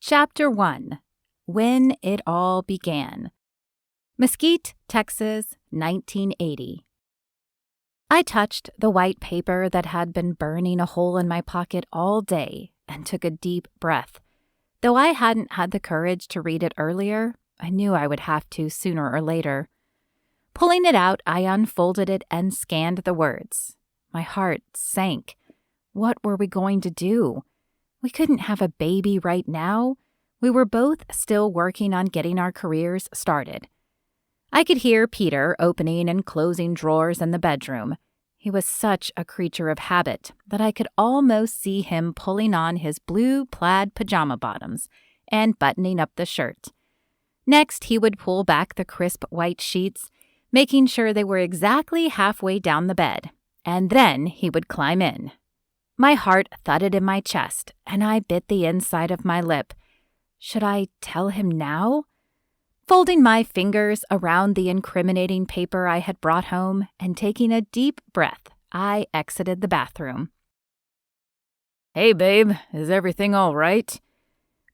Chapter 1. When It All Began. Mesquite, Texas, 1980. I touched the white paper that had been burning a hole in my pocket all day and took a deep breath. Though I hadn't had the courage to read it earlier, I knew I would have to sooner or later. Pulling it out, I unfolded it and scanned the words. My heart sank. What were we going to do? We couldn't have a baby right now. We were both still working on getting our careers started. I could hear Peter opening and closing drawers in the bedroom. He was such a creature of habit that I could almost see him pulling on his blue plaid pajama bottoms and buttoning up the shirt. Next, he would pull back the crisp white sheets, making sure they were exactly halfway down the bed, and then he would climb in. My heart thudded in my chest, and I bit the inside of my lip. Should I tell him now? Folding my fingers around the incriminating paper I had brought home and taking a deep breath, I exited the bathroom. "Hey, babe, is everything all right?"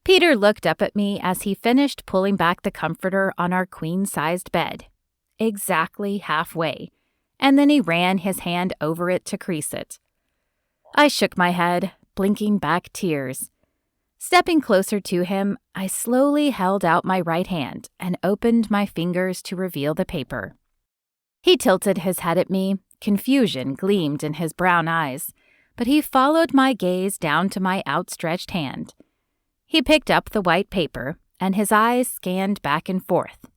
Peter looked up at me as he finished pulling back the comforter on our queen-sized bed. Exactly halfway, and then he ran his hand over it to crease it. I shook my head, blinking back tears. Stepping closer to him, I slowly held out my right hand and opened my fingers to reveal the paper. He tilted his head at me. Confusion gleamed in his brown eyes, but he followed my gaze down to my outstretched hand. He picked up the white paper, and his eyes scanned back and forth.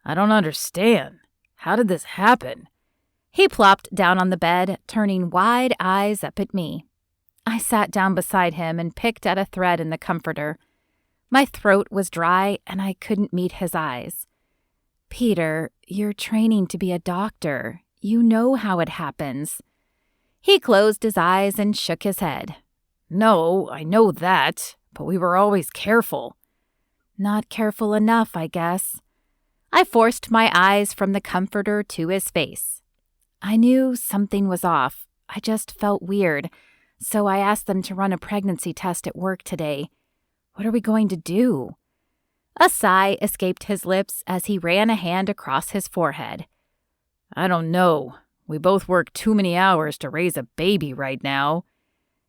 "I don't understand. How did this happen?" He plopped down on the bed, turning wide eyes up at me. I sat down beside him and picked at a thread in the comforter. My throat was dry, and I couldn't meet his eyes. "Peter, you're training to be a doctor. You know how it happens." He closed his eyes and shook his head. "No, I know that, but we were always careful." "Not careful enough, I guess." I forced my eyes from the comforter to his face. I knew something was off. I just felt weird, so I asked them to run a pregnancy test at work today. What are we going to do? A sigh escaped his lips as he ran a hand across his forehead. "I don't know. We both work too many hours to raise a baby right now."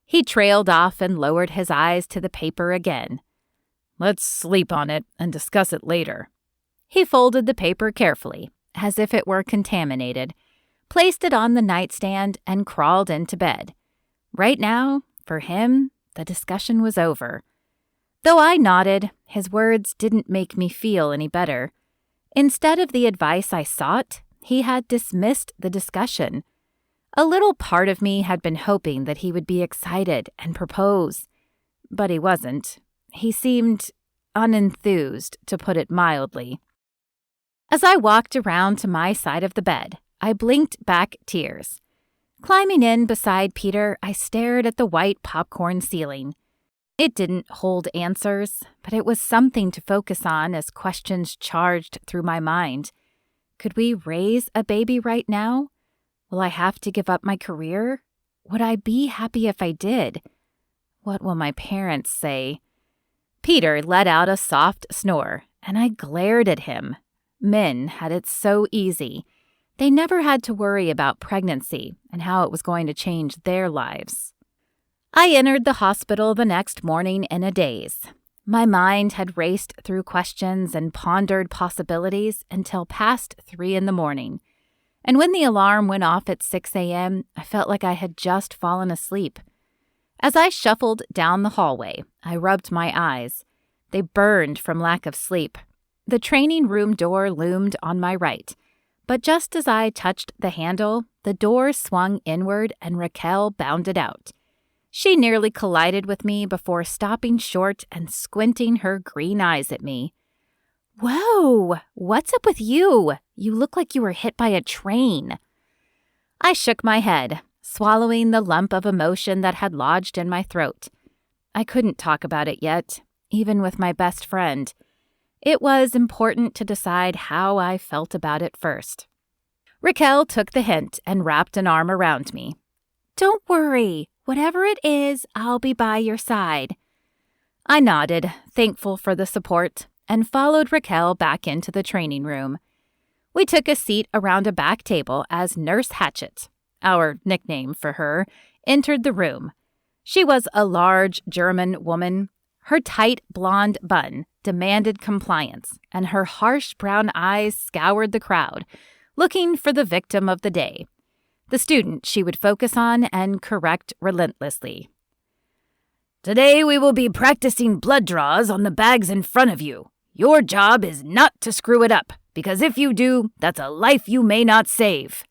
He trailed off and lowered his eyes to the paper again. "Let's sleep on it and discuss it later." He folded the paper carefully, as if it were contaminated, placed it on the nightstand, and crawled into bed. Right now, for him, the discussion was over. Though I nodded, his words didn't make me feel any better. Instead of the advice I sought, he had dismissed the discussion. A little part of me had been hoping that he would be excited and propose. But he wasn't. He seemed unenthused, to put it mildly. As I walked around to my side of the bed, I blinked back tears. Climbing in beside Peter, I stared at the white popcorn ceiling. It didn't hold answers, but it was something to focus on as questions charged through my mind. Could we raise a baby right now? Will I have to give up my career? Would I be happy if I did? What will my parents say? Peter let out a soft snore, and I glared at him. Men had it so easy. They never had to worry about pregnancy and how it was going to change their lives. I entered the hospital the next morning in a daze. My mind had raced through questions and pondered possibilities until past 3 a.m, and when the alarm went off at 6 a.m., I felt like I had just fallen asleep. As I shuffled down the hallway, I rubbed my eyes. They burned from lack of sleep. The training room door loomed on my right, but just as I touched the handle, the door swung inward and Raquel bounded out. She nearly collided with me before stopping short and squinting her green eyes at me. "Whoa, what's up with you? You look like you were hit by a train." I shook my head, swallowing the lump of emotion that had lodged in my throat. I couldn't talk about it yet, even with my best friend. It was important to decide how I felt about it first. Raquel took the hint and wrapped an arm around me. "Don't worry. Whatever it is, I'll be by your side." I nodded, thankful for the support, and followed Raquel back into the training room. We took a seat around a back table as Nurse Hatchet, our nickname for her, entered the room. She was a large German woman. Her tight blonde bun demanded compliance, and her harsh brown eyes scoured the crowd, looking for the victim of the day, the student she would focus on and correct relentlessly. Today we will be practicing blood draws on the bags in front of you. Your job is not to screw it up, because if you do, that's a life you may not save.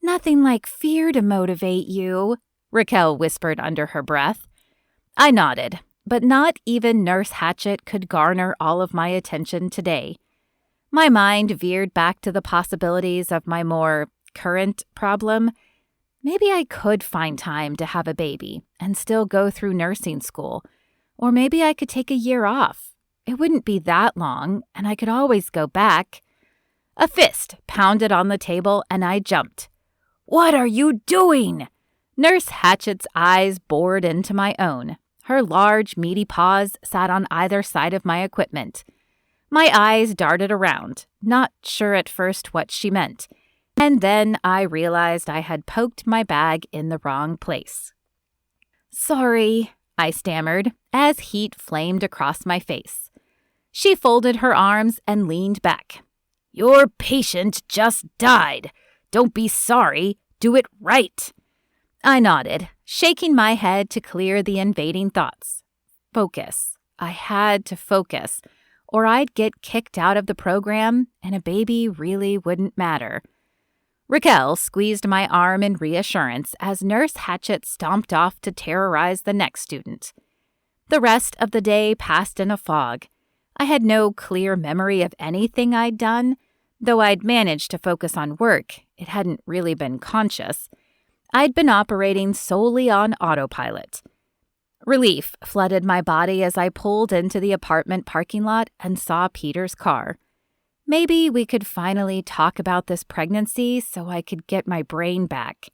Nothing like fear to motivate you, Raquel whispered under her breath. I nodded, but not even Nurse Hatchet could garner all of my attention today. My mind veered back to the possibilities of my more current problem. Maybe I could find time to have a baby and still go through nursing school. Or maybe I could take a year off. It wouldn't be that long, and I could always go back. A fist pounded on the table, and I jumped. What are you doing? Nurse Hatchet's eyes bored into my own. Her large, meaty paws sat on either side of my equipment. My eyes darted around, not sure at first what she meant. And then I realized I had poked my bag in the wrong place. Sorry, I stammered as heat flamed across my face. She folded her arms and leaned back. Your patient just died. Don't be sorry. Do it right. I nodded, shaking my head to clear the invading thoughts. Focus. I had to focus, or I'd get kicked out of the program and a baby really wouldn't matter. Raquel squeezed my arm in reassurance as Nurse Hatchet stomped off to terrorize the next student. The rest of the day passed in a fog. I had no clear memory of anything I'd done. Though I'd managed to focus on work, it hadn't really been conscious. I'd been operating solely on autopilot. Relief flooded my body as I pulled into the apartment parking lot and saw Peter's car. Maybe we could finally talk about this pregnancy so I could get my brain back.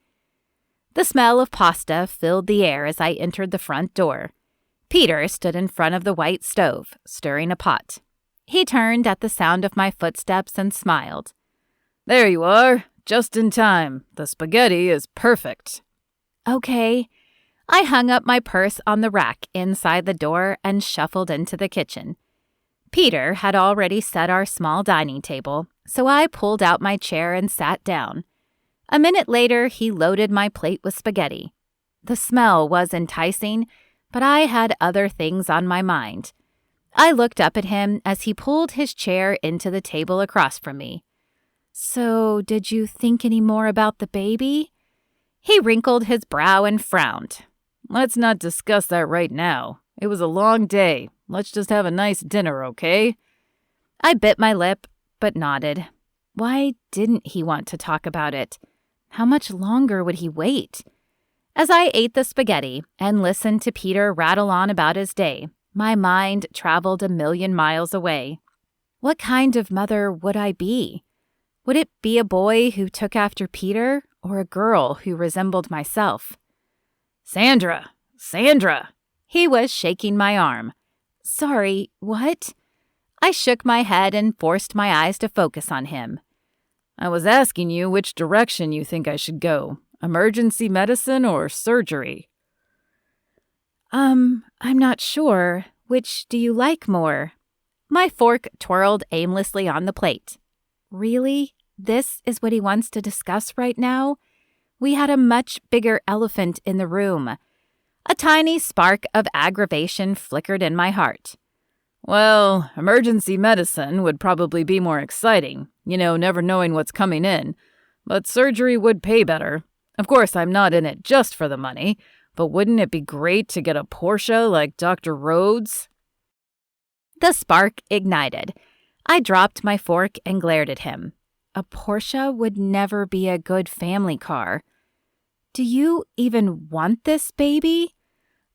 The smell of pasta filled the air as I entered the front door. Peter stood in front of the white stove, stirring a pot. He turned at the sound of my footsteps and smiled. There you are, just in time. The spaghetti is perfect. Okay. I hung up my purse on the rack inside the door and shuffled into the kitchen. Peter had already set our small dining table, so I pulled out my chair and sat down. A minute later, he loaded my plate with spaghetti. The smell was enticing, but I had other things on my mind. I looked up at him as he pulled his chair into the table across from me. So, did you think any more about the baby? He wrinkled his brow and frowned. Let's not discuss that right now. It was a long day. Let's just have a nice dinner, okay? I bit my lip, but nodded. Why didn't he want to talk about it? How much longer would he wait? As I ate the spaghetti and listened to Peter rattle on about his day, my mind traveled a million miles away. What kind of mother would I be? Would it be a boy who took after Peter or a girl who resembled myself? Sandra! He was shaking my arm. Sorry, what? I shook my head and forced my eyes to focus on him. I was asking you which direction you think I should go. Emergency medicine or surgery? I'm not sure. Which do you like more? My fork twirled aimlessly on the plate. Really? This is what he wants to discuss right now? We had a much bigger elephant in the room. A tiny spark of aggravation flickered in my heart. Well, emergency medicine would probably be more exciting, never knowing what's coming in. But surgery would pay better. Of course, I'm not in it just for the money, but wouldn't it be great to get a Porsche like Dr. Rhodes? The spark ignited. I dropped my fork and glared at him. A Porsche would never be a good family car. Do you even want this baby?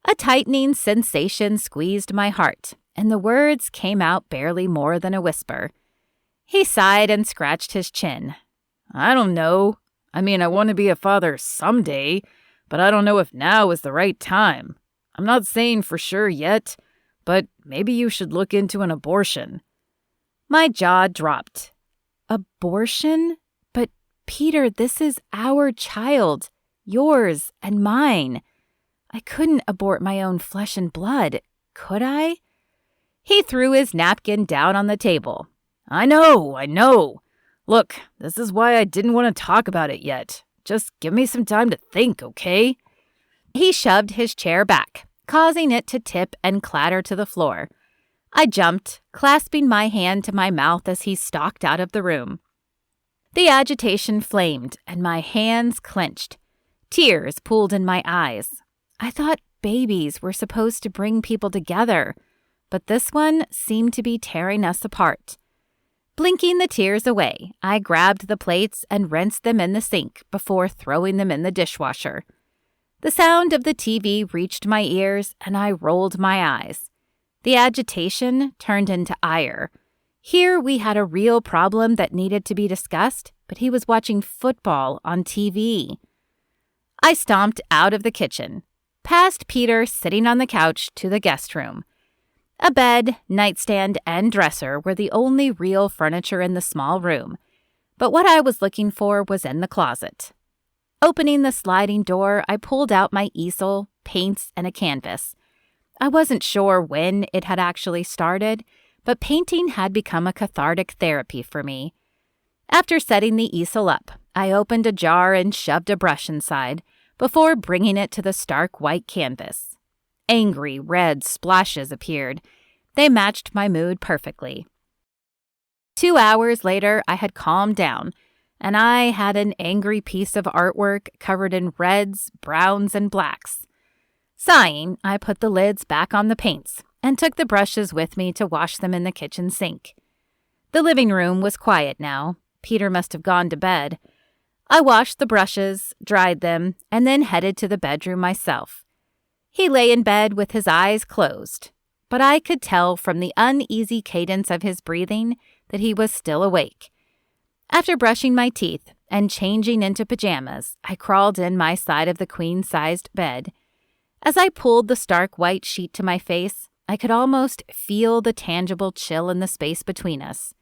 A tightening sensation squeezed my heart, and the words came out barely more than a whisper. He sighed and scratched his chin. I don't know. I want to be a father someday, but I don't know if now is the right time. I'm not saying for sure yet, but maybe you should look into an abortion." My jaw dropped. Abortion? But Peter, this is our child. Yours and mine. I couldn't abort my own flesh and blood, could I? He threw his napkin down on the table. I know. Look, this is why I didn't want to talk about it yet. Just give me some time to think, okay? He shoved his chair back, causing it to tip and clatter to the floor. I jumped, clasping my hand to my mouth as he stalked out of the room. The agitation flamed, and my hands clenched. Tears pooled in my eyes. I thought babies were supposed to bring people together, but this one seemed to be tearing us apart. Blinking the tears away, I grabbed the plates and rinsed them in the sink before throwing them in the dishwasher. The sound of the TV reached my ears, and I rolled my eyes. The agitation turned into ire. Here we had a real problem that needed to be discussed, but he was watching football on TV. I stomped out of the kitchen, past Peter sitting on the couch to the guest room. A bed, nightstand, and dresser were the only real furniture in the small room, but what I was looking for was in the closet. Opening the sliding door, I pulled out my easel, paints, and a canvas. I wasn't sure when it had actually started, but painting had become a cathartic therapy for me. After setting the easel up, I opened a jar and shoved a brush inside before bringing it to the stark white canvas. Angry red splashes appeared. They matched my mood perfectly. 2 hours later, I had calmed down, and I had an angry piece of artwork covered in reds, browns, and blacks. Sighing, I put the lids back on the paints and took the brushes with me to wash them in the kitchen sink. The living room was quiet now. Peter must have gone to bed. I washed the brushes, dried them, and then headed to the bedroom myself. He lay in bed with his eyes closed, but I could tell from the uneasy cadence of his breathing that he was still awake. After brushing my teeth and changing into pajamas, I crawled in my side of the queen-sized bed. As I pulled the stark white sheet to my face, I could almost feel the tangible chill in the space between us.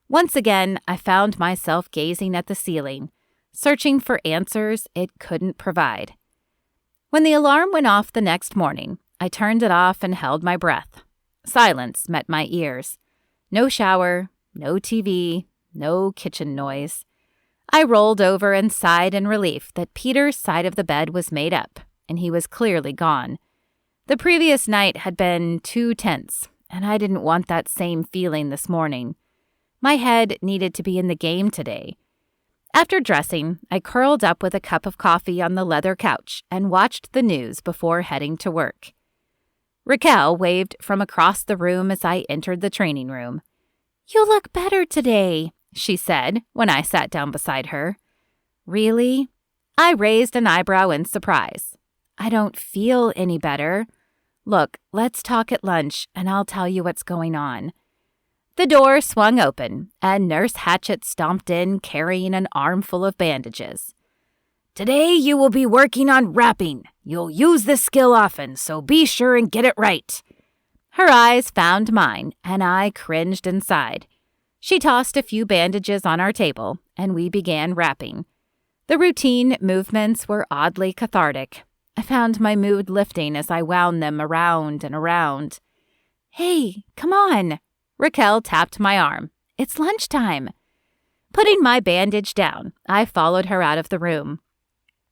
Once again, I found myself gazing at the ceiling, searching for answers it couldn't provide. When the alarm went off the next morning, I turned it off and held my breath. Silence met my ears. No shower, no TV, no kitchen noise. I rolled over and sighed in relief that Peter's side of the bed was made up, and he was clearly gone. The previous night had been too tense, and I didn't want that same feeling this morning. My head needed to be in the game today. After dressing, I curled up with a cup of coffee on the leather couch and watched the news before heading to work. Raquel waved from across the room as I entered the training room. "You look better today," she said when I sat down beside her. "Really?" I raised an eyebrow in surprise. "I don't feel any better. Look, let's talk at lunch and I'll tell you what's going on." The door swung open, and Nurse Hatchet stomped in carrying an armful of bandages. "Today you will be working on wrapping. You'll use this skill often, so be sure and get it right." Her eyes found mine, and I cringed inside. She tossed a few bandages on our table, and we began wrapping. The routine movements were oddly cathartic. I found my mood lifting as I wound them around and around. "Hey, come on." Raquel tapped my arm. "It's lunchtime." Putting my bandage down, I followed her out of the room.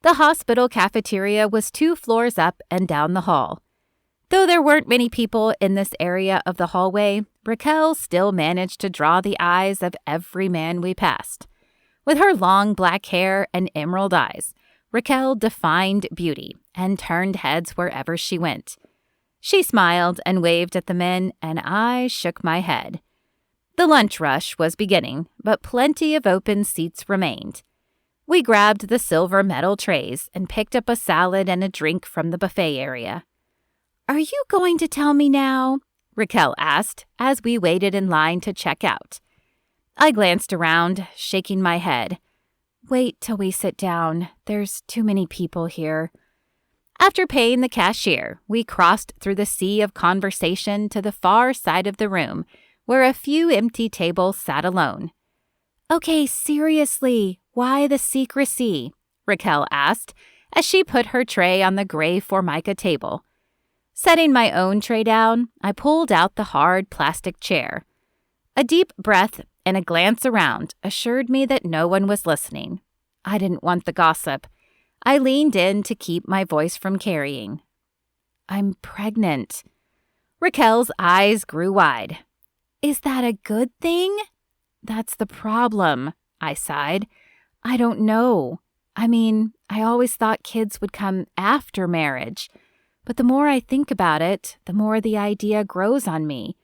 The hospital cafeteria was 2 floors up and down the hall. Though there weren't many people in this area of the hallway, Raquel still managed to draw the eyes of every man we passed. With her long black hair and emerald eyes, Raquel defined beauty and turned heads wherever she went. She smiled and waved at the men, and I shook my head. The lunch rush was beginning, but plenty of open seats remained. We grabbed the silver metal trays and picked up a salad and a drink from the buffet area. "Are you going to tell me now?" Raquel asked as we waited in line to check out. I glanced around, shaking my head. "Wait till we sit down. There's too many people here." After paying the cashier, we crossed through the sea of conversation to the far side of the room, where a few empty tables sat alone. "Okay, seriously, why the secrecy?" Raquel asked as she put her tray on the gray Formica table. Setting my own tray down, I pulled out the hard plastic chair. A deep breath and a glance around assured me that no one was listening. I didn't want the gossip. I leaned in to keep my voice from carrying. "I'm pregnant." Raquel's eyes grew wide. "Is that a good thing?" "That's the problem," I sighed. "I don't know. I mean, I always thought kids would come after marriage. But the more I think about it, the more the idea grows on me.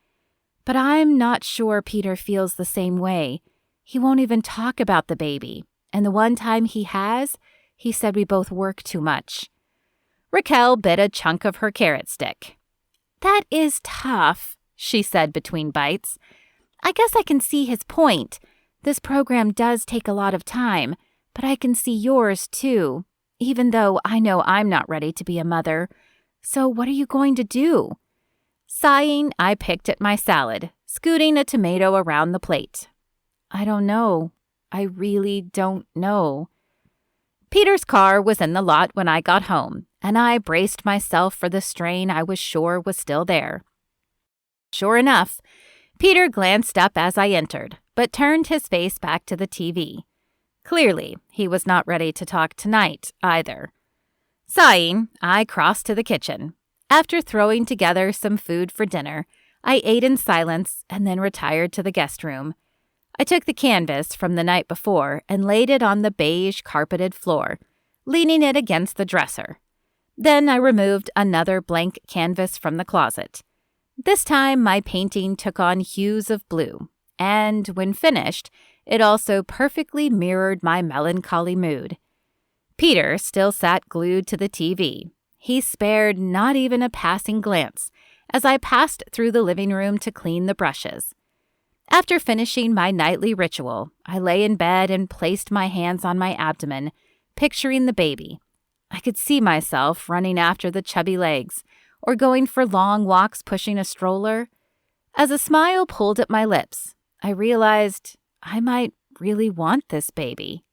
But I'm not sure Peter feels the same way. He won't even talk about the baby. And the one time he has, he said we both work too much." Raquel bit a chunk of her carrot stick. "That is tough," she said between bites. "I guess I can see his point. This program does take a lot of time, but I can see yours too, even though I know I'm not ready to be a mother. So what are you going to do?" Sighing, I picked at my salad, scooting a tomato around the plate. "I don't know. I really don't know." Peter's car was in the lot when I got home, and I braced myself for the strain I was sure was still there. Sure enough, Peter glanced up as I entered, but turned his face back to the TV. Clearly, he was not ready to talk tonight, either. Sighing, I crossed to the kitchen. After throwing together some food for dinner, I ate in silence and then retired to the guest room. I took the canvas from the night before and laid it on the beige carpeted floor, leaning it against the dresser. Then I removed another blank canvas from the closet. This time my painting took on hues of blue, and when finished, it also perfectly mirrored my melancholy mood. Peter still sat glued to the TV. He spared not even a passing glance as I passed through the living room to clean the brushes. After finishing my nightly ritual, I lay in bed and placed my hands on my abdomen, picturing the baby. I could see myself running after the chubby legs or going for long walks pushing a stroller. As a smile pulled at my lips, I realized I might really want this baby.